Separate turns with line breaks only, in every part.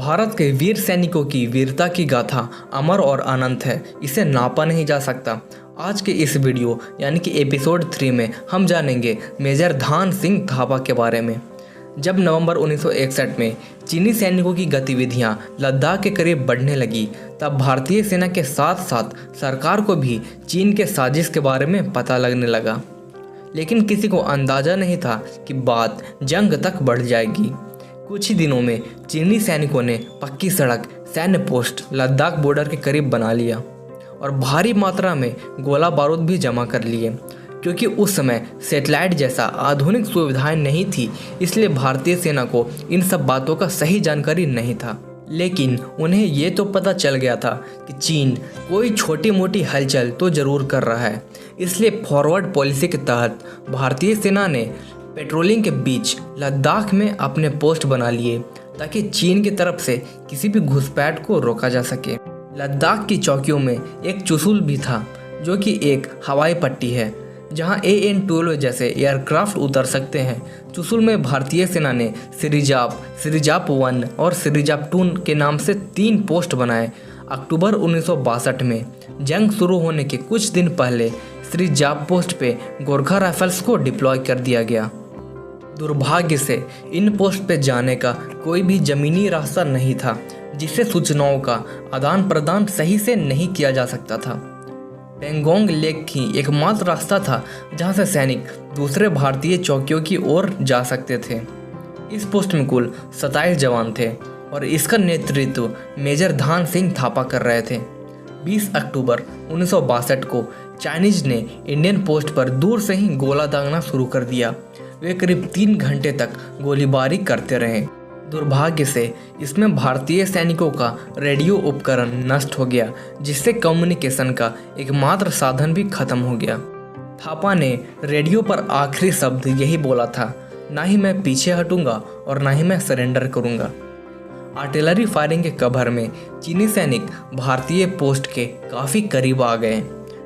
भारत के वीर सैनिकों की वीरता की गाथा अमर और अनंत है, इसे नापा नहीं जा सकता। आज के इस वीडियो यानी कि एपिसोड 3 में हम जानेंगे मेजर ध्यान सिंह थापा के बारे में। जब नवंबर 1961 में चीनी सैनिकों की गतिविधियां लद्दाख के करीब बढ़ने लगी, तब भारतीय सेना के साथ साथ सरकार को भी चीन के साजिश के बारे में पता लगने लगा। लेकिन किसी को अंदाजा नहीं था कि बात जंग तक बढ़ जाएगी। कुछ ही दिनों में चीनी सैनिकों ने पक्की सड़क सैन्य पोस्ट लद्दाख बॉर्डर के करीब बना लिया और भारी मात्रा में गोला बारूद भी जमा कर लिए। क्योंकि उस समय सैटेलाइट जैसा आधुनिक सुविधाएं नहीं थी, इसलिए भारतीय सेना को इन सब बातों का सही जानकारी नहीं था। लेकिन उन्हें ये तो पता चल गया था कि चीन कोई छोटी मोटी हलचल तो जरूर कर रहा है। इसलिए फॉरवर्ड पॉलिसी के तहत भारतीय सेना ने पेट्रोलिंग के बीच लद्दाख में अपने पोस्ट बना लिए ताकि चीन की तरफ से किसी भी घुसपैठ को रोका जा सके। लद्दाख की चौकियों में एक चुशुल भी था, जो कि एक हवाई पट्टी है जहां AN-12 जैसे एयरक्राफ्ट उतर सकते हैं। चुशुल में भारतीय सेना ने सिरिजाप 1 और सिरिजाप 2 के नाम से 3 पोस्ट बनाए। अक्टूबर 1962 में जंग शुरू होने के कुछ दिन पहले सिरिजाप पोस्ट पे गोरखा राइफल्स को डिप्लॉय कर दिया गया। दुर्भाग्य से इन पोस्ट पे जाने का कोई भी जमीनी रास्ता नहीं था, जिससे सूचनाओं का आदान प्रदान सही से नहीं किया जा सकता था। पेंगोंग लेक ही एकमात्र रास्ता था जहां से सैनिक दूसरे भारतीय चौकियों की ओर जा सकते थे। इस पोस्ट में कुल 27 जवान थे और इसका नेतृत्व मेजर ध्यान सिंह थापा कर रहे थे। 20 अक्टूबर 1962 को चाइनीज ने इंडियन पोस्ट पर दूर से ही गोला दागना शुरू कर दिया। वे करीब 3 घंटे तक गोलीबारी करते रहे। दुर्भाग्य से इसमें भारतीय सैनिकों का रेडियो उपकरण नष्ट हो गया, जिससे कम्युनिकेशन का एकमात्र साधन भी खत्म हो गया। थापा ने रेडियो पर आखिरी शब्द यही बोला था, ना ही मैं पीछे हटूंगा और ना ही मैं सरेंडर करूंगा। आर्टिलरी फायरिंग के कवर में चीनी सैनिक भारतीय पोस्ट के काफ़ी करीब आ गए।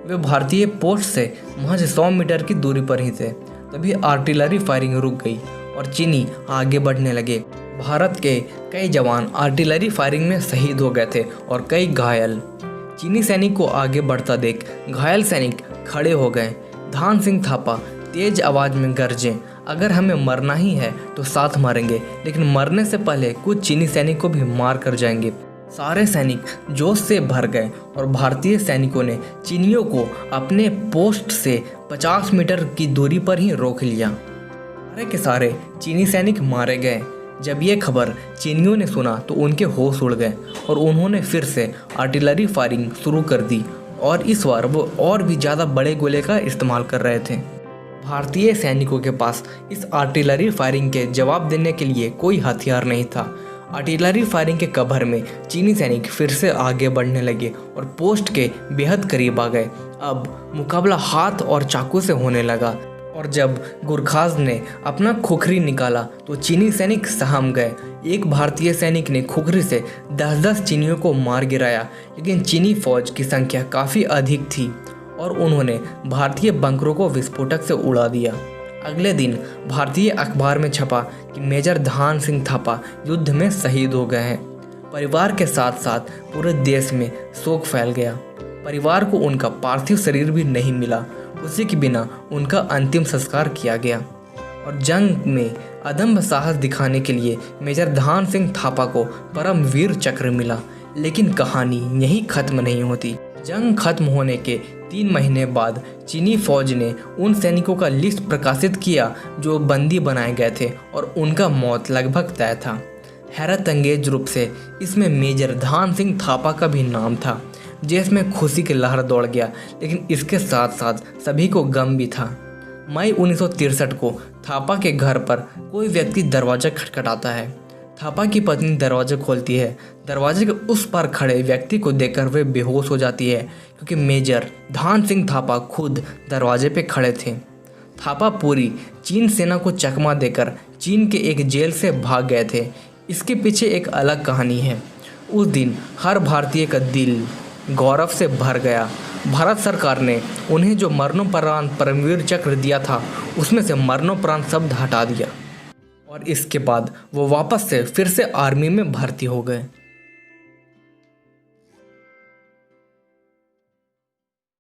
वे भारतीय पोस्ट से महज 100 मीटर की दूरी पर ही थे। तभी आर्टिलरी फायरिंग रुक गई और चीनी आगे बढ़ने लगे। भारत के कई जवान आर्टिलरी फायरिंग में शहीद हो गए थे और कई घायल। चीनी सैनिक को आगे बढ़ता देख घायल सैनिक खड़े हो गए। ध्यान सिंह थापा तेज आवाज में गरजे, अगर हमें मरना ही है तो साथ मरेंगे, लेकिन मरने से पहले कुछ चीनी सैनिक को भी मार कर जाएंगे। सारे सैनिक जोश से भर गए और भारतीय सैनिकों ने चीनियों को अपने पोस्ट से 50 मीटर की दूरी पर ही रोक लिया। सारे के सारे चीनी सैनिक मारे गए। जब ये खबर चीनियों ने सुना तो उनके होश उड़ गए और उन्होंने फिर से आर्टिलरी फायरिंग शुरू कर दी और इस बार वो और भी ज़्यादा बड़े गोले का इस्तेमाल कर रहे थे। भारतीय सैनिकों के पास इस आर्टिलरी फायरिंग के जवाब देने के लिए कोई हथियार नहीं था। आर्टिलरी फायरिंग के कवर में चीनी सैनिक फिर से आगे बढ़ने लगे और पोस्ट के बेहद करीब आ गए। अब मुकाबला हाथ और चाकू से होने लगा और जब गुरखाज ने अपना खुखरी निकाला तो चीनी सैनिक सहम गए। एक भारतीय सैनिक ने खुखरी से 10-10 चीनियों को मार गिराया, लेकिन चीनी फौज की संख्या काफ़ी अधिक थी और उन्होंने भारतीय बंकरों को विस्फोटक से उड़ा दिया। अगले दिन भारतीय अखबार में छपा कि मेजर ध्यान सिंह थापा युद्ध में शहीद हो गए हैं। परिवार के साथ साथ पूरे देश में शोक फैल गया। परिवार को उनका पार्थिव शरीर भी नहीं मिला। उसी के बिना उनका अंतिम संस्कार किया गया और जंग में अदम्य साहस दिखाने के लिए मेजर ध्यान सिंह थापा को परम वीर चक्र मिला। लेकिन कहानी यहीं खत्म नहीं होती। जंग खत्म होने के 3 महीने बाद चीनी फौज ने उन सैनिकों का लिस्ट प्रकाशित किया जो बंदी बनाए गए थे और उनका मौत लगभग तय था। हैरत अंगेज रूप से इसमें मेजर ध्यान सिंह थापा का भी नाम था, जिसमें खुशी की लहर दौड़ गया, लेकिन इसके साथ साथ सभी को गम भी था। मई 1963 को थापा के घर पर कोई व्यक्ति दरवाजा खटखटाता है। थापा की पत्नी दरवाजा खोलती है। दरवाजे के उस पार खड़े व्यक्ति को देखकर वे बेहोश हो जाती है, क्योंकि मेजर ध्यान सिंह थापा खुद दरवाजे पे खड़े थे। थापा पूरी चीन सेना को चकमा देकर चीन के एक जेल से भाग गए थे। इसके पीछे एक अलग कहानी है। उस दिन हर भारतीय का दिल गौरव से भर गया। भारत सरकार ने उन्हें जो मरणोपरांत परमवीर चक्र दिया था, उसमें से मरणोपरांत शब्द हटा दिया। और इसके बाद वो वापस से फिर से आर्मी में भर्ती हो गए।